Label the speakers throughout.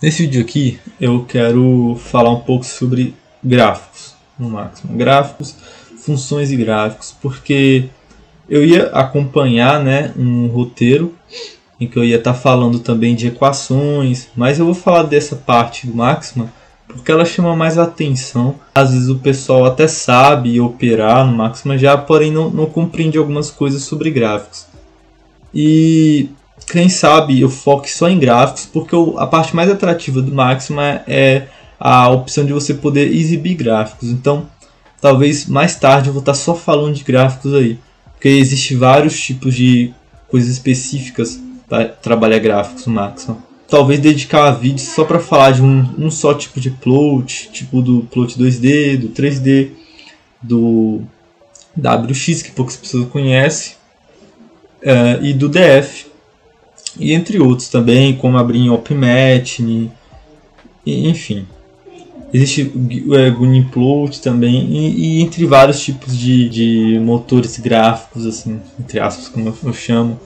Speaker 1: Nesse vídeo aqui eu quero falar um pouco sobre gráficos no Maxima. Gráficos, funções e gráficos, porque eu ia acompanhar, um roteiro em que eu ia estar falando também de equações, mas eu vou falar dessa parte do Maxima porque ela chama mais atenção. Às vezes o pessoal até sabe operar no Maxima já, porém não compreende algumas coisas sobre gráficos. E quem sabe eu foque só em gráficos, porque a parte mais atrativa do Maxima é a opção de você poder exibir gráficos. Então, talvez mais tarde eu vou estar só falando de gráficos aí, porque existem vários tipos de coisas específicas para trabalhar gráficos no Maxima. Talvez dedicar vídeos só para falar de um só tipo de plot, tipo do plot 2D, do 3D, do WX, que poucas pessoas conhecem, e do DF. E entre outros também, como abrir em OpenMatch, enfim. Existe Gunplot também, e entre vários tipos de motores gráficos, assim, entre aspas, como eu chamo,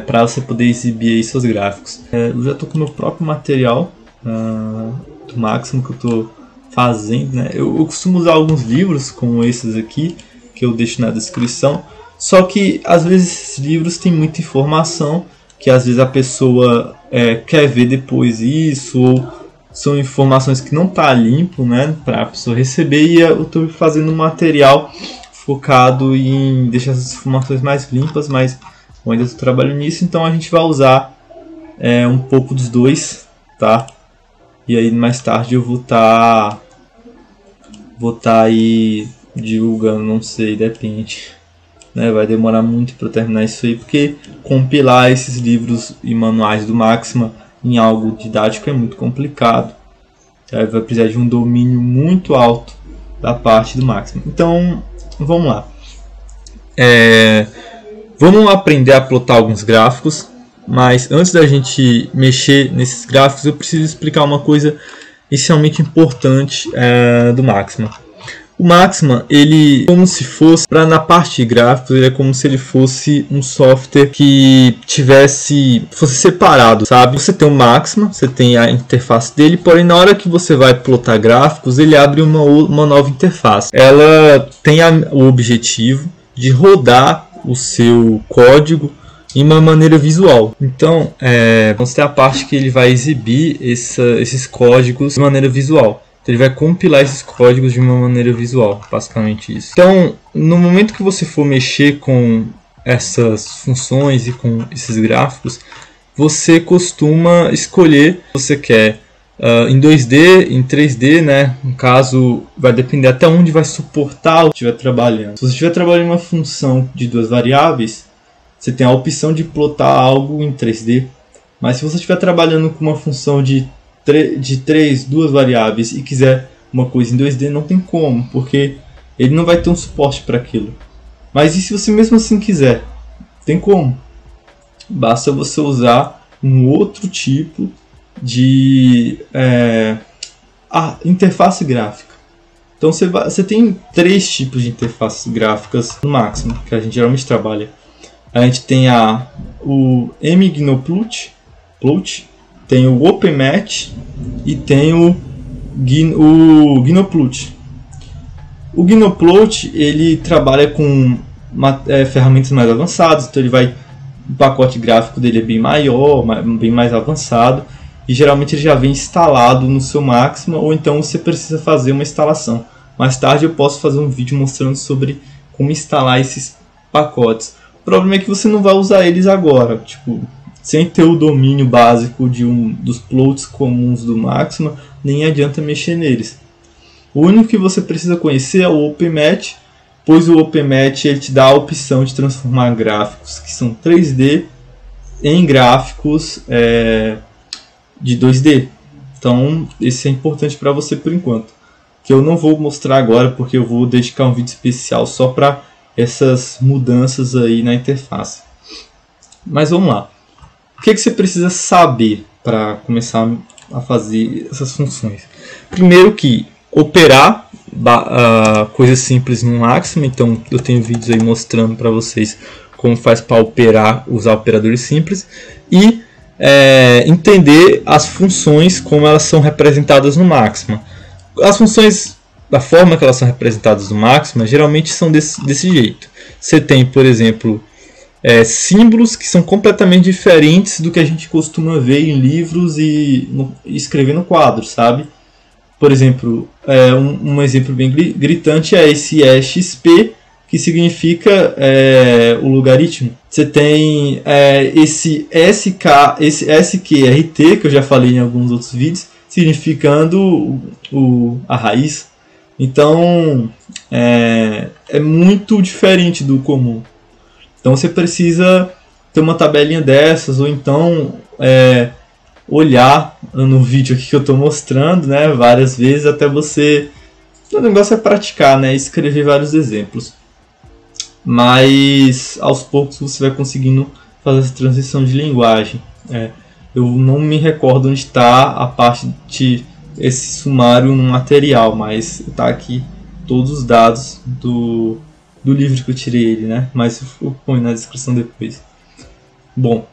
Speaker 1: para você poder exibir aí seus gráficos. Eu já estou com o meu próprio material do Maxima que eu estou fazendo, Eu costumo usar alguns livros como esses aqui, que eu deixo na descrição, só que às vezes esses livros têm muita informação, que às vezes a pessoa quer ver depois isso, ou são informações que não está limpo, para a pessoa receber, e eu estou fazendo um material focado em deixar essas informações mais limpas, mas eu ainda estou trabalhando nisso, então a gente vai usar um pouco dos dois, tá? E aí mais tarde eu vou estar aí divulgando, não sei, depende. Vai demorar muito para terminar isso aí, porque compilar esses livros e manuais do Maxima em algo didático é muito complicado. Vai precisar de um domínio muito alto da parte do Maxima. Então, vamos lá. Vamos aprender a plotar alguns gráficos, mas antes da gente mexer nesses gráficos, eu preciso explicar uma coisa essencialmente importante do Maxima. O Maxima, ele como se fosse, na parte de gráficos, ele é como se ele fosse um software que fosse separado, sabe? Você tem o Maxima, você tem a interface dele, porém na hora que você vai plotar gráficos, ele abre uma nova interface. Ela tem o objetivo de rodar o seu código em uma maneira visual. Então, você tem a parte que ele vai exibir esses códigos de maneira visual. Então, ele vai compilar esses códigos de uma maneira visual, basicamente isso. Então, no momento que você for mexer com essas funções e com esses gráficos, você costuma escolher se você quer em 2D, em 3D, No caso, vai depender até onde vai suportar o que estiver trabalhando. Se você estiver trabalhando uma função de duas variáveis, você tem a opção de plotar algo em 3D. Mas se você estiver trabalhando com uma função de duas variáveis e quiser uma coisa em 2D, não tem como, porque ele não vai ter um suporte para aquilo. Mas e se você mesmo assim quiser? Tem como. Basta você usar um outro tipo de interface gráfica. Então você tem três tipos de interfaces gráficas no Maxima, que a gente geralmente trabalha. A gente tem o mGNOplot, tem o OpenMatch e tem o Gnoploot. O Gnoploot, ele trabalha com ferramentas mais avançadas, então o pacote gráfico dele é bem maior, bem mais avançado, e geralmente ele já vem instalado no seu Maxima, ou então você precisa fazer uma instalação. Mais tarde eu posso fazer um vídeo mostrando sobre como instalar esses pacotes. O problema é que você não vai usar eles agora, sem ter o domínio básico de dos plots comuns do Maxima, nem adianta mexer neles. O único que você precisa conhecer é o OpenMatch, pois o OpenMatch ele te dá a opção de transformar gráficos que são 3D em gráficos de 2D. Então, esse é importante para você por enquanto. Que eu não vou mostrar agora, porque eu vou dedicar um vídeo especial só para essas mudanças aí na interface. Mas vamos lá. O que você precisa saber para começar a fazer essas funções? Primeiro que operar coisas simples no Maxima. Então eu tenho vídeos aí mostrando para vocês como faz para usar operadores simples. E entender as funções como elas são representadas no Máxima. As funções, da forma que elas são representadas no Máxima, geralmente são desse jeito. Você tem, por exemplo, símbolos que são completamente diferentes do que a gente costuma ver em livros e escrever no quadro, sabe? Por exemplo, um exemplo bem gritante é esse EXP, que significa o logaritmo. Você tem esse SQRT, que eu já falei em alguns outros vídeos, significando a raiz. Então, é muito diferente do comum. Então, você precisa ter uma tabelinha dessas, ou então olhar no vídeo aqui que eu estou mostrando, né, várias vezes, até você... O negócio é praticar, né, escrever vários exemplos. Mas aos poucos você vai conseguindo fazer essa transição de linguagem. Eu não me recordo onde está a parte de esse sumário no material, mas está aqui todos os dados do livro que eu tirei ele, né? Mas eu ponho na descrição depois. Bom,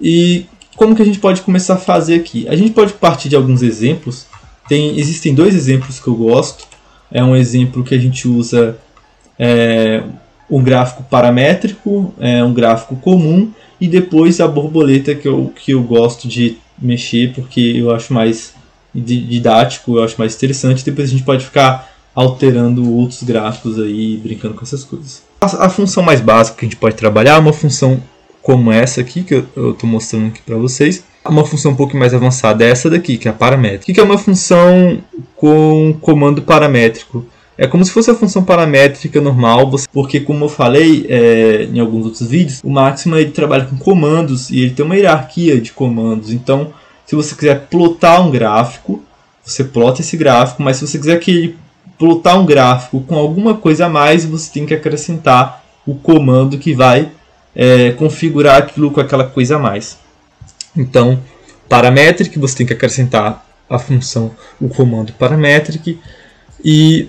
Speaker 1: e como que a gente pode começar a fazer aqui? A gente pode partir de alguns exemplos. Existem dois exemplos que eu gosto. É um exemplo que a gente usa um gráfico paramétrico, um gráfico comum, e depois a borboleta que eu gosto de mexer porque eu acho mais didático, eu acho mais interessante. Depois a gente pode ficar alterando outros gráficos aí, brincando com essas coisas. A função mais básica que a gente pode trabalhar é uma função como essa aqui, que eu estou mostrando aqui para vocês. Uma função um pouco mais avançada é essa daqui, que é a paramétrica. O que é uma função com comando paramétrico? É como se fosse a função paramétrica normal, porque como eu falei em alguns outros vídeos, o Máxima ele trabalha com comandos e ele tem uma hierarquia de comandos. Então, se você quiser plotar um gráfico, você plota esse gráfico, mas se você quiser que ele plotar um gráfico com alguma coisa a mais, você tem que acrescentar o comando que vai configurar aquilo com aquela coisa a mais. Então, parametric, você tem que acrescentar a função, o comando parametric, e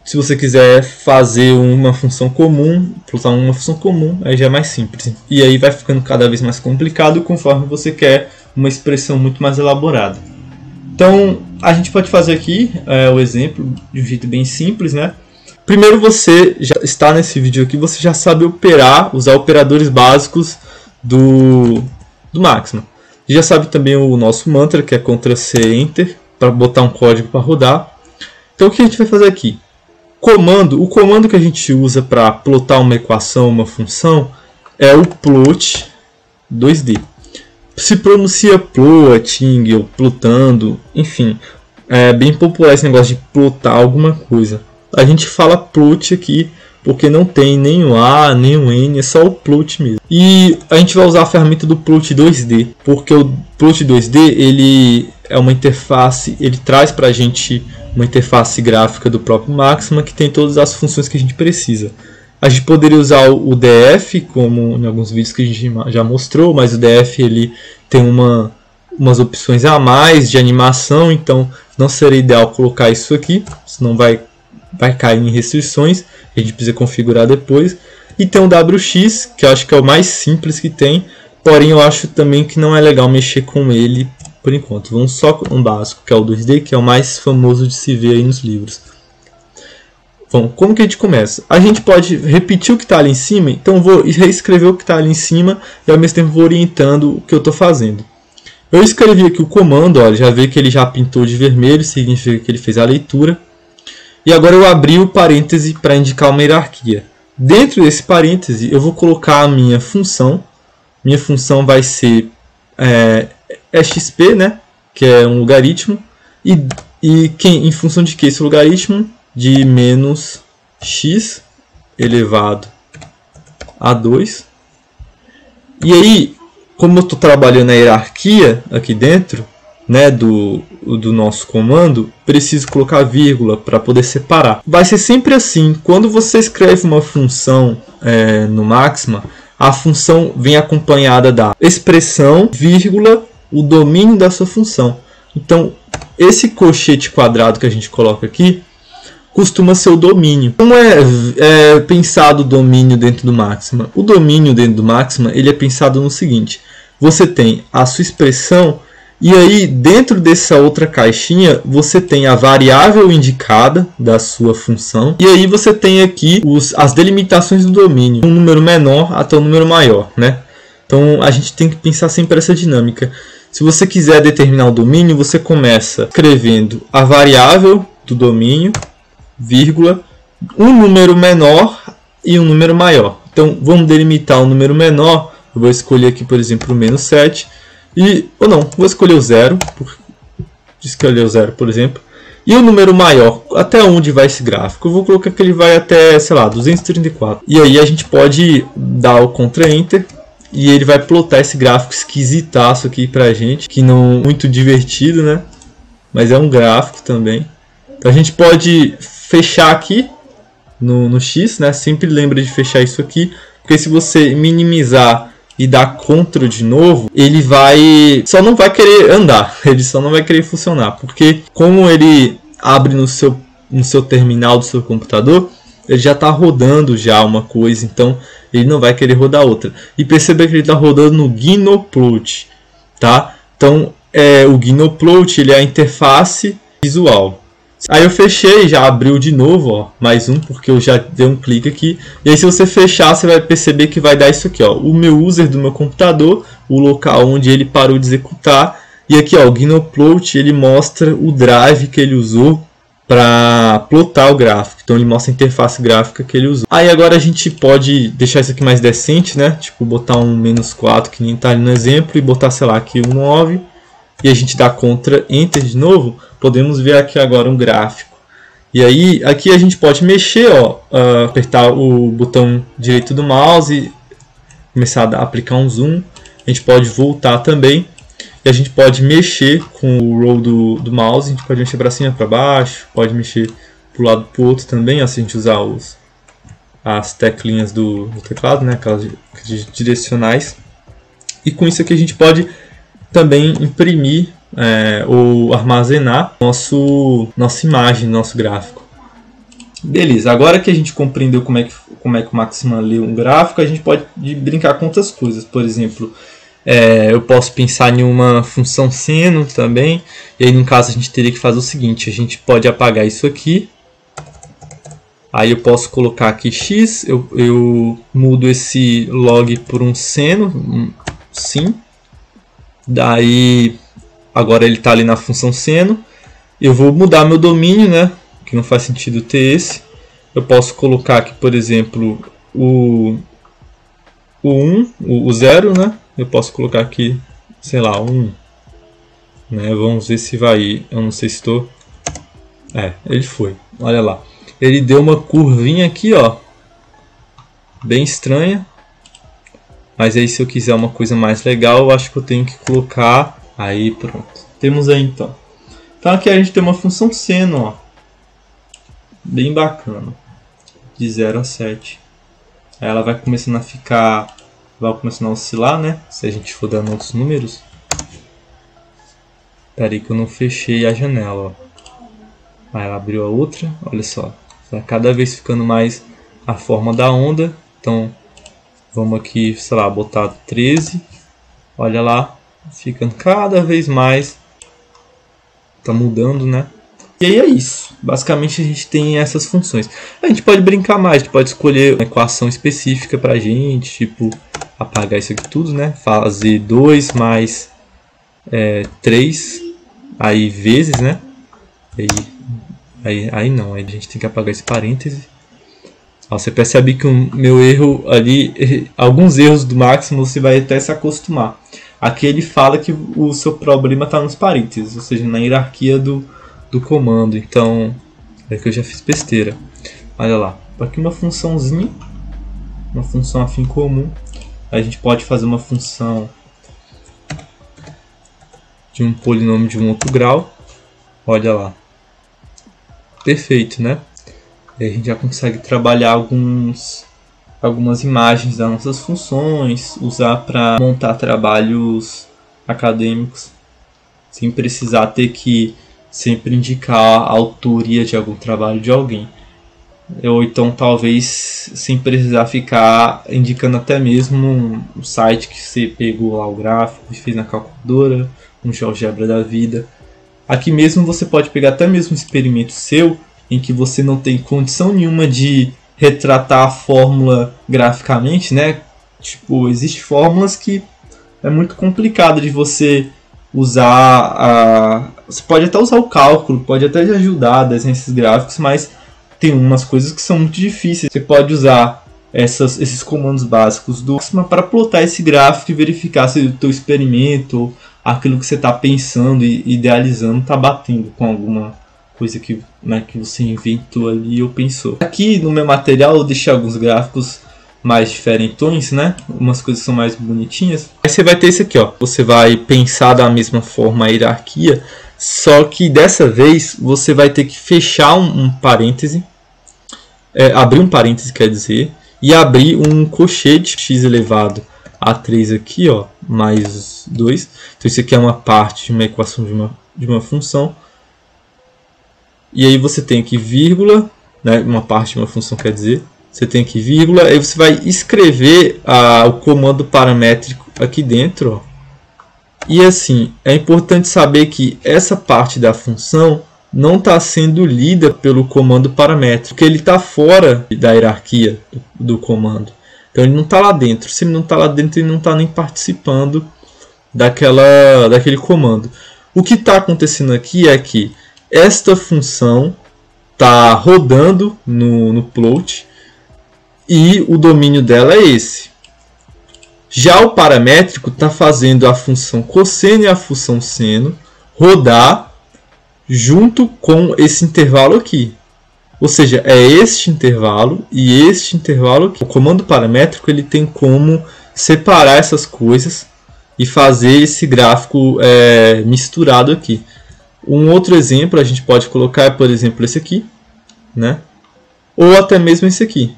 Speaker 1: se você quiser fazer uma função comum, plotar uma função comum, aí já é mais simples. E aí vai ficando cada vez mais complicado conforme você quer uma expressão muito mais elaborada. Então, a gente pode fazer aqui o exemplo de um jeito bem simples, né? Primeiro, você já está nesse vídeo aqui, você já sabe usar operadores básicos do Máxima. Já sabe também o nosso mantra, que é Ctrl+C, Enter, para botar um código para rodar. Então, o que a gente vai fazer aqui? O comando que a gente usa para plotar uma equação, uma função, é o plot 2D. Se pronuncia plotting ou plotando, enfim, é bem popular esse negócio de plotar alguma coisa. A gente fala plot aqui porque não tem nem o A, nem o N, é só o plot mesmo. E a gente vai usar a ferramenta do plot 2D, porque o plot 2D ele é uma interface, ele traz para a gente uma interface gráfica do próprio Máxima que tem todas as funções que a gente precisa. A gente poderia usar o DF, como em alguns vídeos que a gente já mostrou, mas o DF ele tem umas opções a mais de animação, então não seria ideal colocar isso aqui, senão vai cair em restrições, a gente precisa configurar depois. E tem o WX, que eu acho que é o mais simples que tem, porém eu acho também que não é legal mexer com ele por enquanto. Vamos só com um básico, que é o 2D, que é o mais famoso de se ver aí nos livros. Bom, como que a gente começa? A gente pode repetir o que está ali em cima, então eu vou reescrever o que está ali em cima e ao mesmo tempo vou orientando o que eu estou fazendo. Eu escrevi aqui o comando, olha, já vê que ele já pintou de vermelho, significa que ele fez a leitura. E agora eu abri o parêntese para indicar uma hierarquia. Dentro desse parêntese eu vou colocar a minha função. Minha função vai ser XP, né? Que é um logaritmo. E em função de que esse logaritmo? De menos x elevado a 2. E aí, como eu estou trabalhando a hierarquia aqui dentro, né, do nosso comando, preciso colocar vírgula para poder separar. Vai ser sempre assim, quando você escreve uma função no Máxima, a função vem acompanhada da expressão, vírgula, o domínio da sua função. Então, esse colchete quadrado que a gente coloca aqui, costuma ser o domínio. Como é pensado o domínio dentro do Máxima? O domínio dentro do Máxima ele é pensado no seguinte: você tem a sua expressão, e aí dentro dessa outra caixinha você tem a variável indicada da sua função, e aí você tem aqui as delimitações do domínio, um número menor até um número maior, né? Então a gente tem que pensar sempre essa dinâmica. Se você quiser determinar o domínio, você começa escrevendo a variável do domínio, vírgula, um número menor e um número maior. Então vamos delimitar o número menor, eu vou escolher aqui, por exemplo, o menos 7, ou não, vou escolher o 0, por exemplo, e o número maior, até onde vai esse gráfico? Eu vou colocar que ele vai até, sei lá, 234. E aí a gente pode dar o Ctrl Enter, e ele vai plotar esse gráfico esquisitaço aqui pra gente, que não muito divertido, né? Mas é um gráfico também. Então a gente pode fechar aqui no X, né? Sempre lembra de fechar isso aqui, porque se você minimizar e dar Ctrl de novo, ele só não vai querer andar, ele só não vai querer funcionar, porque como ele abre no seu terminal do seu computador, ele já está rodando já uma coisa, então ele não vai querer rodar outra. E perceba que ele está rodando no Gnoploot, tá? Então o Gnoploot ele é a interface visual. Aí eu fechei, já abriu de novo, ó, mais um, porque eu já dei um clique aqui. E aí se você fechar, você vai perceber que vai dar isso aqui, ó, o meu user do meu computador, o local onde ele parou de executar. E aqui, ó, o Gnoploot, ele mostra o drive que ele usou para plotar o gráfico. Então ele mostra a interface gráfica que ele usou. Aí agora a gente pode deixar isso aqui mais decente, né? Tipo, botar um -4 que nem tá ali no exemplo e botar, sei lá, aqui um 9. E a gente dá Ctrl Enter de novo, podemos ver aqui agora um gráfico. E aí, aqui a gente pode mexer, ó, apertar o botão direito do mouse, começar a aplicar um zoom. A gente pode voltar também. E a gente pode mexer com o roll do mouse, a gente pode mexer para cima, para baixo, pode mexer para o lado para o outro também, ó, se a gente usar as teclinhas do teclado, né, aquelas direcionais. E com isso aqui a gente pode também imprimir ou armazenar nossa imagem, nosso gráfico. Beleza, agora que a gente compreendeu como é que o Maximan lê um gráfico, a gente pode brincar com outras coisas. Por exemplo, eu posso pensar em uma função seno também, e aí no caso a gente teria que fazer o seguinte, a gente pode apagar isso aqui, aí eu posso colocar aqui x, eu mudo esse log por um seno, sim. Daí, agora ele está ali na função seno. Eu vou mudar meu domínio, né? Que não faz sentido ter esse. Eu posso colocar aqui, por exemplo, o 1, o 0, né? Eu posso colocar aqui, sei lá, 1. Né? Vamos ver se vai ir. Eu não sei se estou... ele foi. Olha lá. Ele deu uma curvinha aqui, ó. Bem estranha. Mas aí se eu quiser uma coisa mais legal, eu acho que eu tenho que colocar... Aí pronto. Temos aí então. Então aqui a gente tem uma função seno, ó. Bem bacana. De 0 a 7. Aí ela vai começando a ficar... Vai começando a oscilar, né? Se a gente for dando outros números. Espera aí que eu não fechei a janela, ó. Aí ela abriu a outra. Olha só. Vai cada vez ficando mais a forma da onda. Então... Vamos aqui, sei lá, botar 13. Olha lá, ficando cada vez mais. Tá mudando, né? E aí é isso. Basicamente a gente tem essas funções. A gente pode brincar mais, a gente pode escolher uma equação específica pra gente. Tipo, apagar isso aqui tudo, né? Fazer 2 mais 3. Aí vezes, né? Aí não, aí a gente tem que apagar esse parêntese. Você percebe que o meu erro ali, alguns erros do Maximan você vai até se acostumar. Aqui ele fala que o seu problema está nos parênteses, ou seja, na hierarquia do comando. Então, é que eu já fiz besteira. Olha lá, aqui uma funçãozinha, uma função afim comum. A gente pode fazer uma função de um polinômio de um outro grau. Olha lá. Perfeito, né? E a gente já consegue trabalhar algumas imagens das nossas funções, usar para montar trabalhos acadêmicos, sem precisar ter que sempre indicar a autoria de algum trabalho de alguém. ou então talvez sem precisar ficar indicando até mesmo um site que você pegou lá o gráfico e fez na calculadora, um GeoGebra da vida. Aqui mesmo você pode pegar até mesmo um experimento seu em que você não tem condição nenhuma de retratar a fórmula graficamente, né? Tipo, existem fórmulas que é muito complicado de você usar. Você pode até usar o cálculo, pode até te ajudar a desenhar esses gráficos, mas tem umas coisas que são muito difíceis. Você pode usar esses comandos básicos do Maxima para plotar esse gráfico e verificar se o teu experimento, aquilo que você está pensando e idealizando, está batendo com alguma coisa que, né, que você inventou ali ou pensou. Aqui no meu material eu deixei alguns gráficos mais diferentões, né? Umas coisas que são mais bonitinhas. Aí você vai ter esse aqui, ó. Você vai pensar da mesma forma a hierarquia, só que dessa vez você vai ter que fechar um parêntese, abrir um parêntese, quer dizer, e abrir um colchete x elevado a 3 aqui, ó, mais 2. Então isso aqui é uma parte de uma equação de uma função. E aí você tem aqui vírgula, né? Uma parte de uma função, quer dizer. Você tem aqui vírgula, aí você vai escrever o comando paramétrico aqui dentro, ó. E assim, é importante saber que essa parte da função não está sendo lida pelo comando paramétrico, porque ele está fora da hierarquia do comando. Então ele não está lá dentro. Se ele não está lá dentro, ele não está nem participando daquele comando. O que está acontecendo aqui é que esta função está rodando no plot e o domínio dela é esse. Já o paramétrico está fazendo a função cosseno e a função seno rodar junto com esse intervalo aqui. Ou seja, é este intervalo e este intervalo aqui. O comando paramétrico ele tem como separar essas coisas e fazer esse gráfico misturado aqui. Um outro exemplo a gente pode colocar é, por exemplo, esse aqui, né? Ou até mesmo esse aqui.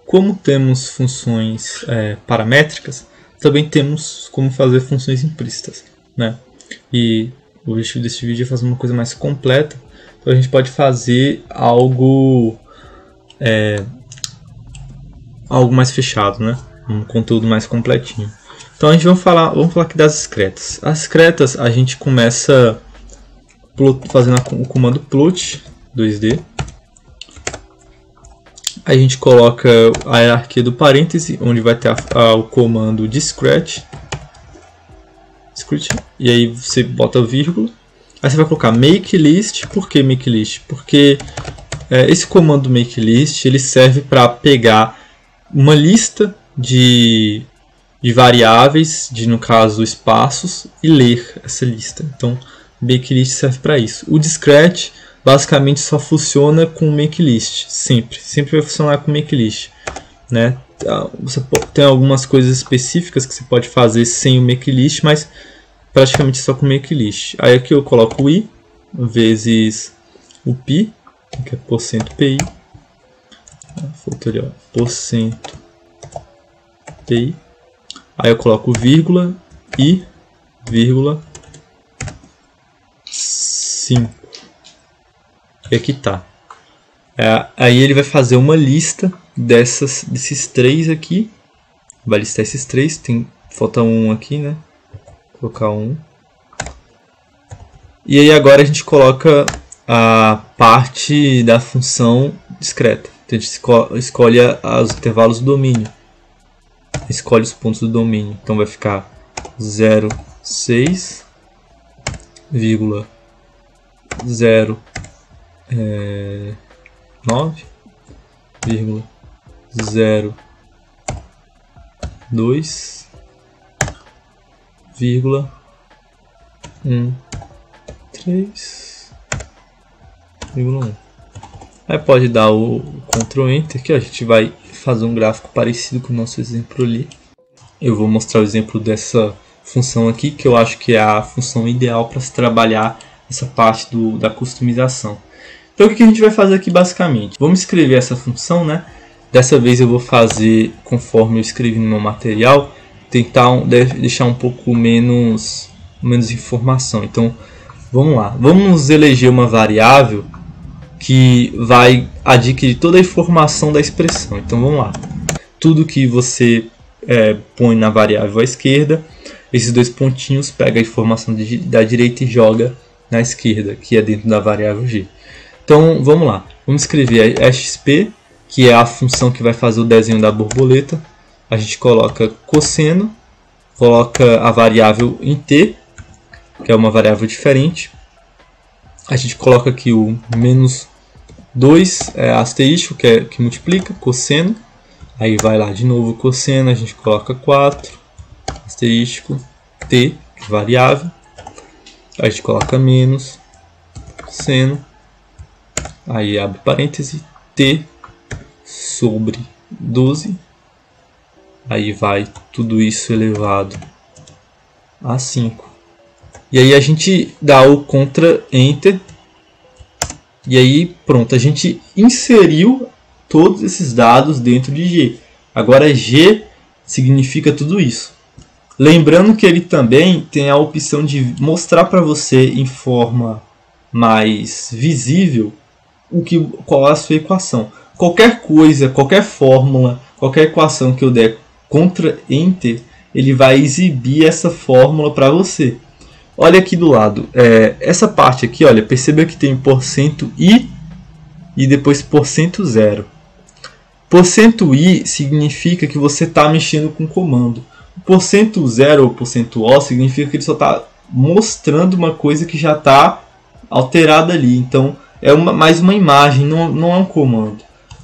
Speaker 1: Como temos funções paramétricas, também temos como fazer funções implícitas, né? E o objetivo desse vídeo é fazer uma coisa mais completa. Então a gente pode fazer algo mais fechado, né? Um conteúdo mais completinho. Então a gente vamos falar aqui das discretas. As discretas a gente começa fazendo o comando plot 2D. A gente coloca a hierarquia do parêntese, onde vai ter o comando discrete. E aí você bota vírgula. Aí você vai colocar make list. Por que make list? Porque esse comando make list ele serve para pegar uma lista de variáveis, no caso espaços, e ler essa lista. Então make list serve para isso. O discrete basicamente só funciona com make list, sempre vai funcionar com make list, né? Você tem algumas coisas específicas que você pode fazer sem o make list, mas praticamente só com make list. Aí aqui eu coloco o i vezes o pi, que é %pi, faltou ali, ó, %pi. Aí eu coloco vírgula e vírgula 5. E aqui tá. Aí ele vai fazer uma lista desses três aqui. Vai listar esses três. Falta um aqui, né? Vou colocar um. E aí agora a gente coloca a parte da função discreta. Então a gente escolhe os intervalos do domínio. Escolhe os pontos do domínio. Então vai ficar 0,6, 9,02,13,1. Aí pode dar o Ctrl Enter, que a gente vai fazer um gráfico parecido com o nosso exemplo ali. Eu vou mostrar o exemplo dessa função aqui, que eu acho que é a função ideal para se trabalhar essa parte da customização. Então o que a gente vai fazer aqui basicamente? Vamos escrever essa função, né? Dessa vez eu vou fazer conforme eu escrevi no meu material, tentar deixar um pouco menos informação. Então vamos lá, vamos eleger uma variável que vai adquirir toda a informação da expressão. Então vamos lá. Tudo que você põe na variável à esquerda, esses dois pontinhos pega a informação da direita e joga na esquerda, que é dentro da variável g. Então vamos lá. Vamos escrever a xp, que é a função que vai fazer o desenho da borboleta. A gente coloca cosseno, coloca a variável em t, que é uma variável diferente. A gente coloca aqui o menos 2 asterisco, que multiplica, cosseno. Aí vai lá de novo cosseno, a gente coloca 4, asterisco, t, que é variável. A gente coloca menos, seno. Aí abre parêntese, t sobre 12. Aí vai tudo isso elevado a 5. E aí a gente dá o Ctrl Enter. E aí pronto, a gente inseriu todos esses dados dentro de G. Agora G significa tudo isso. Lembrando que ele também tem a opção de mostrar para você em forma mais visível qual é a sua equação. Qualquer coisa, qualquer fórmula, qualquer equação que eu der Ctrl Enter, ele vai exibir essa fórmula para você. Olha aqui do lado, essa parte aqui, olha, perceba que tem %i e depois %0. %i significa que você está mexendo com o comando. O %0 ou %o significa que ele só está mostrando uma coisa que já está alterada ali. Então é mais uma imagem, não é um comando.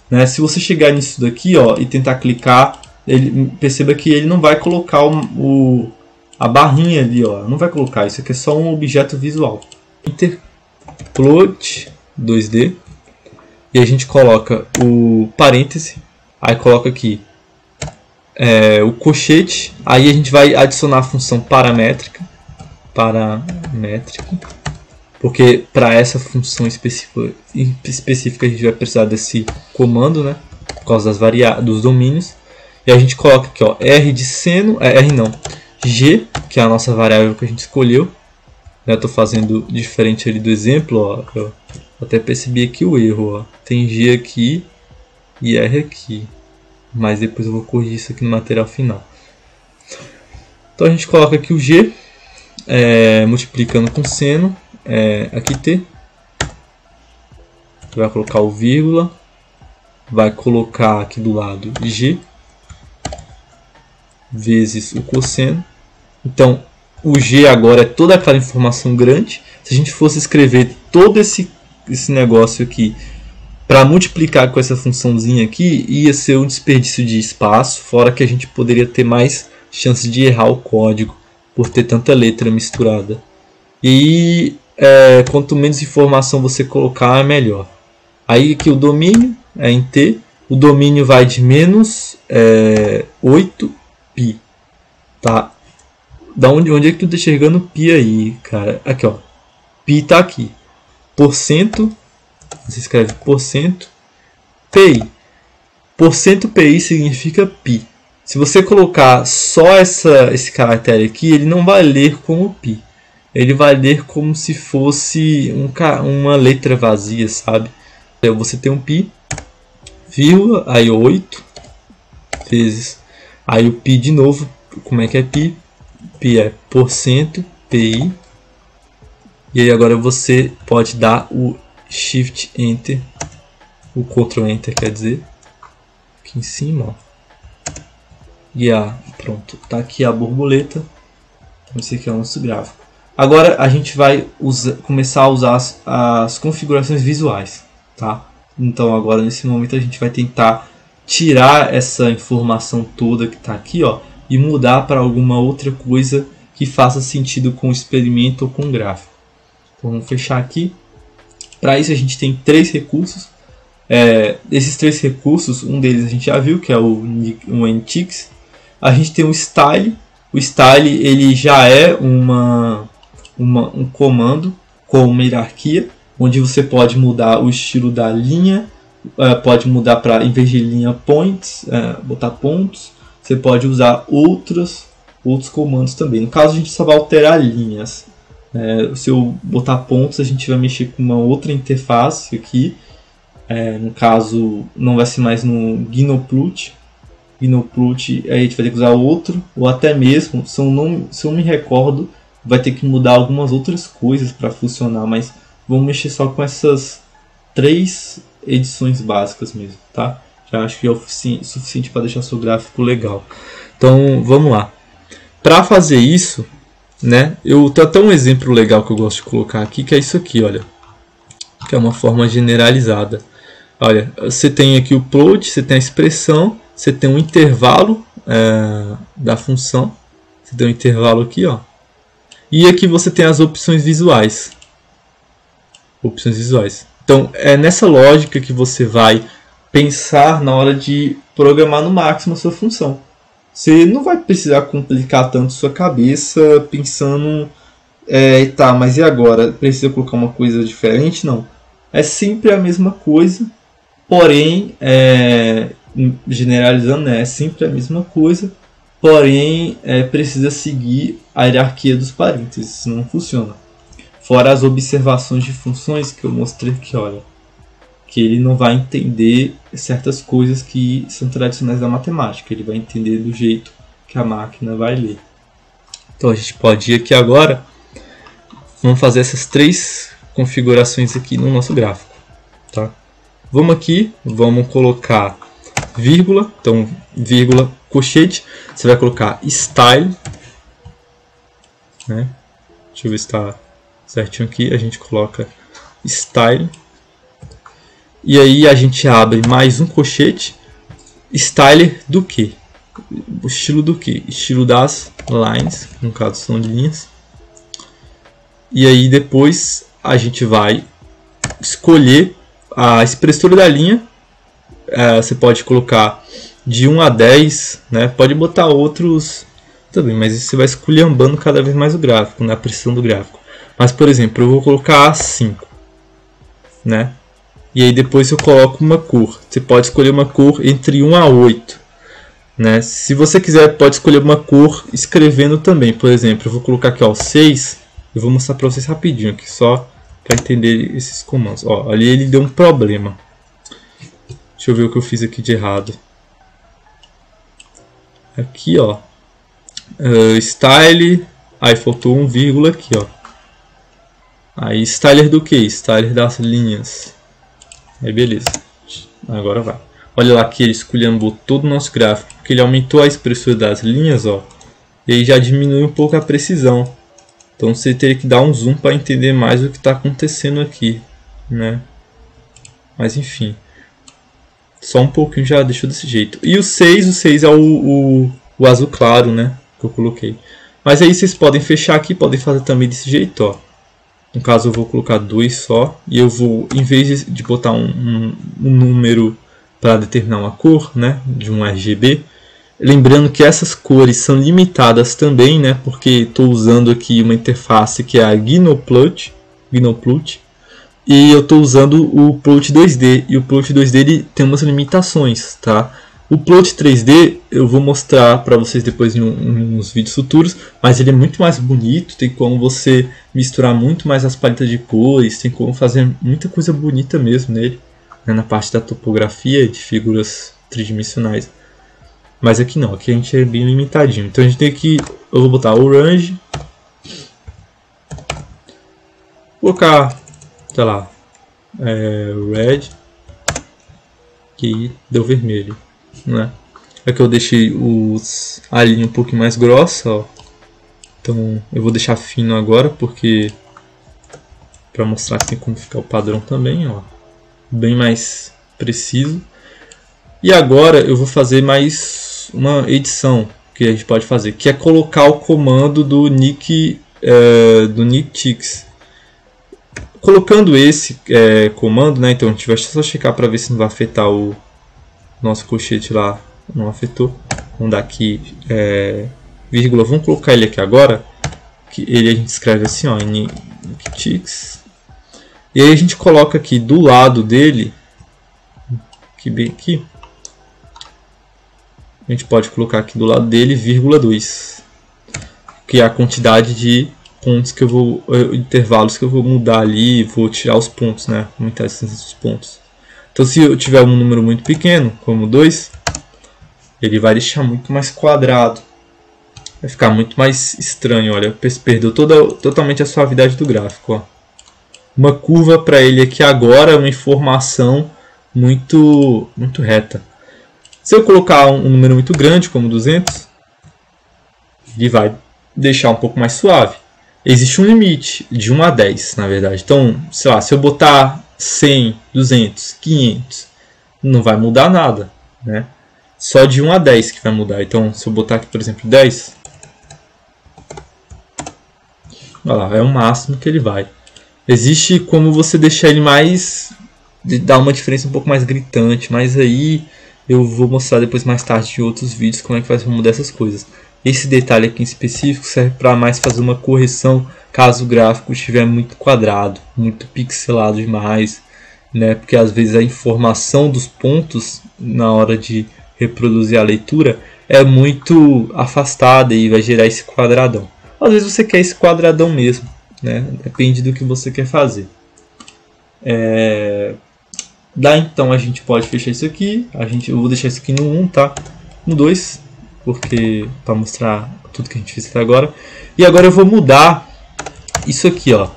Speaker 1: Né? Se você chegar nisso daqui e tentar clicar, perceba que ele não vai colocar a barrinha ali, não vai colocar. Isso aqui é só um objeto visual. Enter, plot 2D. E a gente coloca o parêntese. Aí coloca aqui o colchete. Aí a gente vai adicionar a função paramétrica. Porque para essa função específica a gente vai precisar desse comando, né? Por causa dos domínios. E a gente coloca aqui, R de seno, G, que é a nossa variável que a gente escolheu. Eu estou fazendo diferente ali do exemplo, eu até percebi aqui o erro, tem G aqui e R aqui, mas depois eu vou corrigir isso aqui no material final. Então a gente coloca aqui o G, multiplicando com seno, aqui T, vai colocar o vírgula, vai colocar aqui do lado G, vezes o cosseno. Então o G agora é toda aquela informação grande. Se a gente fosse escrever todo esse negócio aqui para multiplicar com essa funçãozinha aqui, ia ser um desperdício de espaço, fora que a gente poderia ter mais chance de errar o código por ter tanta letra misturada. E quanto menos informação você colocar, melhor. Aí aqui o domínio é em T, o domínio vai de menos 8 pi, tá? Onde é que tu tá enxergando pi aí, cara? Aqui, pi tá aqui. Porcento, você escreve porcento, pi. Porcento pi significa pi. Se você colocar só esse caractere aqui, ele não vai ler como pi. Ele vai ler como se fosse uma letra vazia, sabe? Então você tem um pi, vírgula, aí 8 vezes, aí o pi de novo. Como é que é pi? Pi é porcento, pi. E aí agora você pode dar o Shift Enter, o Ctrl Enter quer dizer, aqui em cima, E pronto, tá aqui a borboleta. Esse aqui é o nosso gráfico. Agora a gente vai começar a usar as configurações visuais, tá? Então agora nesse momento a gente vai tentar tirar essa informação toda que está aqui, e mudar para alguma outra coisa que faça sentido com o experimento ou com o gráfico. Então vamos fechar aqui. Para isso a gente tem 3 recursos. Esses 3 recursos, um deles a gente já viu, que é o NTix. A gente tem o Style. O Style ele já é um comando com uma hierarquia, onde você pode mudar o estilo da linha, pode mudar para, em vez de linha, points, botar pontos. Você pode usar outros comandos também. No caso, a gente só vai alterar linhas. Se eu botar pontos, a gente vai mexer com uma outra interface aqui. No caso, não vai ser mais no Gnoplut. Gnoplut, aí a gente vai ter que usar outro, ou até mesmo, se eu me recordo, vai ter que mudar algumas outras coisas para funcionar, mas vamos mexer só com essas 3 edições básicas mesmo, tá? Já acho que é o suficiente para deixar seu gráfico legal. Então, vamos lá. Para fazer isso, né, eu tenho até um exemplo legal que eu gosto de colocar aqui, que é isso aqui, olha, que é uma forma generalizada. Olha, você tem aqui o plot, você tem a expressão, você tem um intervalo da função, você tem um intervalo aqui, ó, e aqui você tem as opções visuais. Então, é nessa lógica que você vai pensar na hora de programar no máximo a sua função. Você não vai precisar complicar tanto sua cabeça pensando, tá, mas e agora? Precisa colocar uma coisa diferente? Não. É sempre a mesma coisa, porém, generalizando, né, é sempre a mesma coisa, porém, precisa seguir a hierarquia dos parênteses, senão não funciona. Fora as observações de funções que eu mostrei aqui, olha, que ele não vai entender certas coisas que são tradicionais da matemática, ele vai entender do jeito que a máquina vai ler. Então a gente pode ir aqui agora, vamos fazer essas 3 configurações aqui no nosso gráfico, tá? Vamos aqui, vamos colocar vírgula, então vírgula, colchete, você vai colocar style, né? Deixa eu ver se está certinho aqui, a gente coloca style. E aí a gente abre mais um colchete, styler do que? O estilo do que? Estilo das lines, no caso são de linhas. E aí depois a gente vai escolher a espessura da linha. Você pode colocar de 1 a 10, né? Pode botar outros também, mas você vai esculhambando cada vez mais o gráfico, né? A precisão do gráfico. Mas por exemplo, eu vou colocar a 5, né? E aí depois eu coloco uma cor. Você pode escolher uma cor entre 1 a 8. Né? Se você quiser, pode escolher uma cor escrevendo também. Por exemplo, eu vou colocar aqui ó, 6. Eu vou mostrar para vocês rapidinho aqui, só para entender esses comandos. Ó, ali ele deu um problema. Deixa eu ver o que eu fiz aqui de errado. Aqui ó, style. Aí faltou um vírgula aqui ó. Aí styler do que? Styler das linhas. Aí beleza, agora vai. Olha lá que ele esculhambou todo o nosso gráfico, porque ele aumentou a espessura das linhas, ó, e aí já diminui um pouco a precisão. Então você teria que dar um zoom para entender mais o que está acontecendo aqui, né? Mas enfim, só um pouquinho já deixou desse jeito. E o 6 é o azul claro, né? Que eu coloquei. Mas aí vocês podem fechar aqui, podem fazer também desse jeito, ó. No caso eu vou colocar 2 só, e eu vou, em vez de botar um número para determinar uma cor, né, de um RGB, lembrando que essas cores são limitadas também, né, porque estou usando aqui uma interface que é a Gnoplut, e eu estou usando o Plot 2D, e o Plot 2D ele tem umas limitações, tá? O Plot 3D eu vou mostrar para vocês depois em uns vídeos futuros, mas ele é muito mais bonito, tem como você misturar muito mais as paletas de cores, tem como fazer muita coisa bonita mesmo nele, né, na parte da topografia de figuras tridimensionais. Mas aqui não, aqui a gente é bem limitadinho. Então a gente tem que, eu vou botar orange, vou colocar, sei lá, red, que deu vermelho. Né? Aqui eu deixei a linha um pouquinho mais grossa, ó. Então eu vou deixar fino agora, porque para mostrar que tem como ficar o padrão também, ó, bem mais preciso. E agora eu vou fazer mais uma edição que a gente pode fazer, que é colocar o comando do Nicktix. Colocando esse comando, né? Então a gente vai só checar para ver se não vai afetar o nosso colchete lá, não afetou. Vamos dar aqui vírgula, vamos colocar ele aqui agora, que ele a gente escreve assim, ó, Nicktix. E aí a gente coloca aqui do lado dele, que bem aqui, a gente pode colocar aqui do lado dele, vírgula 2, que é a quantidade de pontos que eu vou, intervalos que eu vou mudar ali, vou tirar os pontos, né? Aumentar a distância dos pontos. Então se eu tiver um número muito pequeno, como 2, ele vai deixar muito mais quadrado. Vai ficar muito mais estranho, olha, perdeu totalmente a suavidade do gráfico, ó. Uma curva para ele aqui agora, uma informação muito reta. Se eu colocar um número muito grande, como 200, ele vai deixar um pouco mais suave. Existe um limite de 1 a 10, na verdade. Então, sei lá, se eu botar 100, 200, 500, não vai mudar nada, né? Só de 1 a 10 que vai mudar. Então, se eu botar aqui, por exemplo, 10, olha lá, é o máximo que ele vai. Existe como você deixar ele mais, dar uma diferença um pouco mais gritante, mas aí eu vou mostrar depois mais tarde em outros vídeos como é que faz para mudar essas coisas. Esse detalhe aqui em específico serve para mais fazer uma correção caso o gráfico estiver muito quadrado, muito pixelado demais, né? Porque às vezes a informação dos pontos na hora de reproduzir a leitura é muito afastada e vai gerar esse quadradão. Às vezes você quer esse quadradão mesmo, né? Depende do que você quer fazer. Daí então a gente pode fechar isso aqui. Eu vou deixar isso aqui no 1, tá? No 2, porque para mostrar tudo que a gente fez até agora. E agora eu vou mudar isso aqui, ó.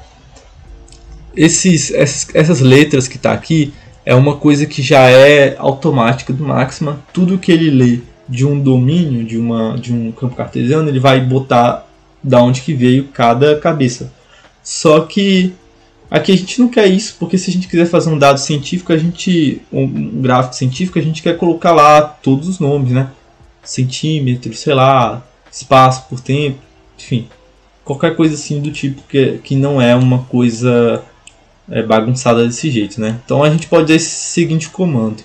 Speaker 1: Essas letras que tá aqui é uma coisa que já é automática do Maxima. Tudo que ele lê de um domínio, de um campo cartesiano, ele vai botar da onde que veio cada cabeça. Só que aqui a gente não quer isso, porque se a gente quiser fazer um dado científico, um gráfico científico, a gente quer colocar lá todos os nomes, né? Centímetro, sei lá, espaço por tempo, enfim, qualquer coisa assim do tipo que não é uma coisa bagunçada desse jeito, né? Então a gente pode dar esse seguinte comando.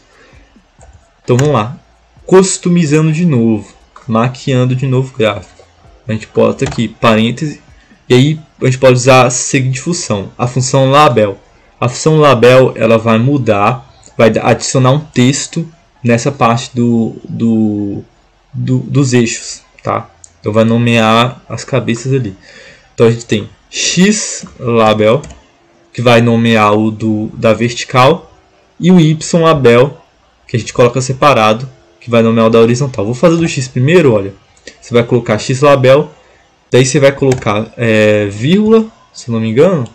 Speaker 1: Então vamos lá, customizando de novo, maquiando de novo o gráfico. A gente bota aqui parêntese e aí a gente pode usar a seguinte função, a função label. A função label ela vai mudar, vai adicionar um texto nessa parte dos eixos, tá? Então vai nomear as cabeças ali. Então a gente tem x label, que vai nomear o da vertical, e o y label, que a gente coloca separado, que vai nomear o da horizontal. Vou fazer do x primeiro, olha. Você vai colocar x label, daí você vai colocar vírgula, se eu não me engano.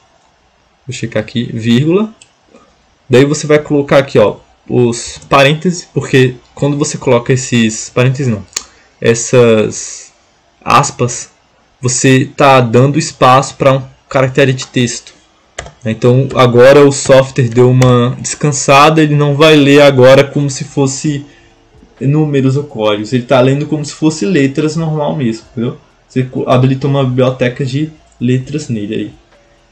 Speaker 1: Vou checar aqui, vírgula. Daí você vai colocar aqui, ó, os parênteses, porque quando você coloca esses parênteses não, essas aspas, você está dando espaço para um caractere de texto. Então agora o software deu uma descansada, ele não vai ler agora como se fosse números ou códigos, ele está lendo como se fosse letras normal mesmo, entendeu? Você habilitou uma biblioteca de letras nele aí.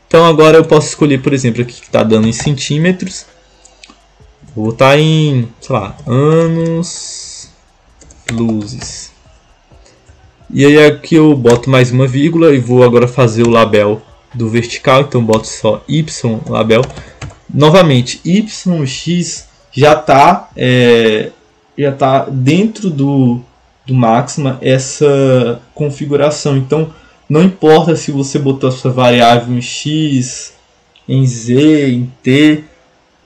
Speaker 1: Então agora eu posso escolher, por exemplo, aqui que está dando em centímetros. Vou botar em, sei lá, anos luzes. E aí aqui eu boto mais uma vírgula e vou agora fazer o label do vertical. Então boto só y label. Novamente, y e x já está dentro do Maxima essa configuração. Então não importa se você botou a sua variável em x, em z, em t,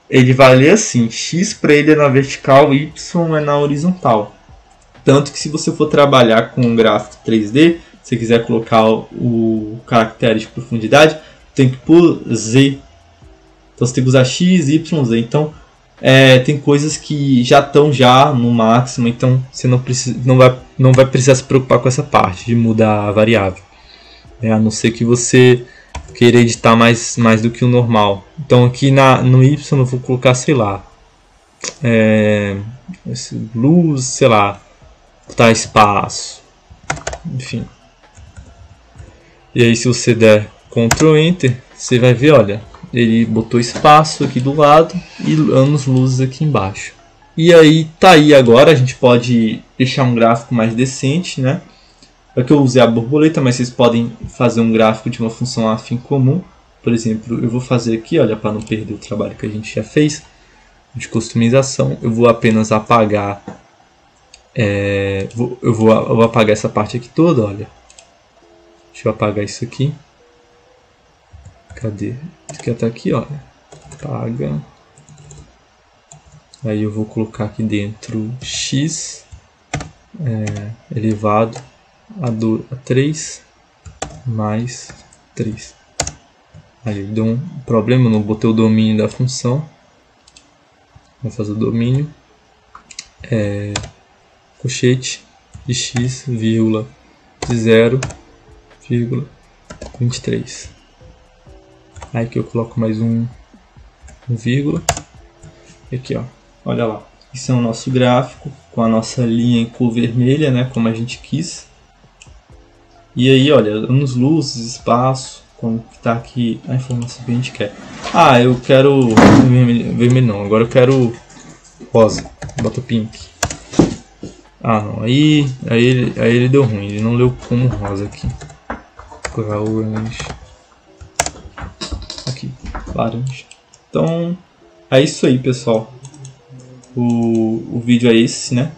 Speaker 1: ele vai ler assim, x para ele é na vertical, y é na horizontal. Tanto que se você for trabalhar com um gráfico 3D, se você quiser colocar o caractere de profundidade, tem que pôr z. Então você tem que usar x, y, z. Então tem coisas que já estão no Maxima, então você não vai precisar se preocupar com essa parte de mudar a variável. A não ser que você queira editar mais do que o normal. Então aqui no y eu vou colocar, sei lá, luz, sei lá, botar espaço, enfim. E aí se você der Ctrl Enter, você vai ver, olha, ele botou espaço aqui do lado e anos luzes aqui embaixo. E aí tá aí agora, a gente pode deixar um gráfico mais decente, né? Aqui eu usei a borboleta, mas vocês podem fazer um gráfico de uma função afim comum. Por exemplo, eu vou fazer aqui, olha, para não perder o trabalho que a gente já fez de customização, eu vou apenas apagar, eu vou apagar essa parte aqui toda, olha. Deixa eu apagar isso aqui. Cadê? Isso aqui tá aqui, olha. Paga. Aí eu vou colocar aqui dentro x elevado a 3 mais 3. Aí deu um problema, eu não botei o domínio da função. Vou fazer o domínio. Colchete de x, vírgula, de 0, vírgula, 23. Aí que eu coloco mais um vírgula. E aqui, ó, olha lá. Isso é o nosso gráfico com a nossa linha em cor vermelha, né, como a gente quis. E aí, olha, anos-luz, espaço, como que tá aqui a informação que a gente quer. Ah, eu quero vermelho não, agora eu quero rosa. Bota pink. Ah, não, aí ele deu ruim, ele não leu como rosa aqui. Orange. Aqui, laranja. Então, é isso aí, pessoal. O vídeo é esse, né?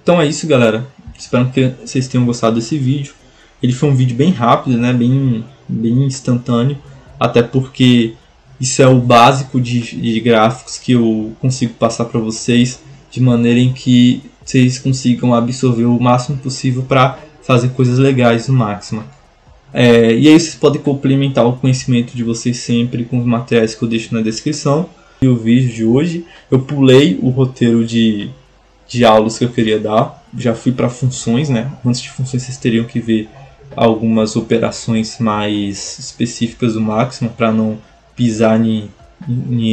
Speaker 1: Então é isso, galera. Espero que vocês tenham gostado desse vídeo. Ele foi um vídeo bem rápido, né? Bem instantâneo. Até porque isso é o básico de gráficos que eu consigo passar para vocês, de maneira em que vocês consigam absorver o máximo possível para fazer coisas legais no Maxima. E aí vocês podem complementar o conhecimento de vocês sempre com os materiais que eu deixo na descrição. E o vídeo de hoje, eu pulei o roteiro de aulas que eu queria dar. Já fui para funções, né? Antes de funções vocês teriam que ver algumas operações mais específicas do Maxima para não pisar em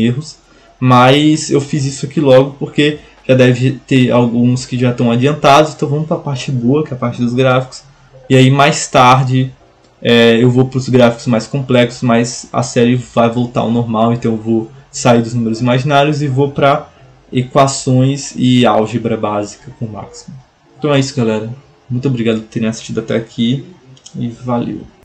Speaker 1: erros. Mas eu fiz isso aqui logo porque já deve ter alguns que já estão adiantados. Então vamos para a parte boa, que é a parte dos gráficos. E aí mais tarde eu vou para os gráficos mais complexos, mas a série vai voltar ao normal. Então eu vou sair dos números imaginários e vou para equações e álgebra básica com o Maxima. Então é isso, galera. Muito obrigado por terem assistido até aqui e valeu!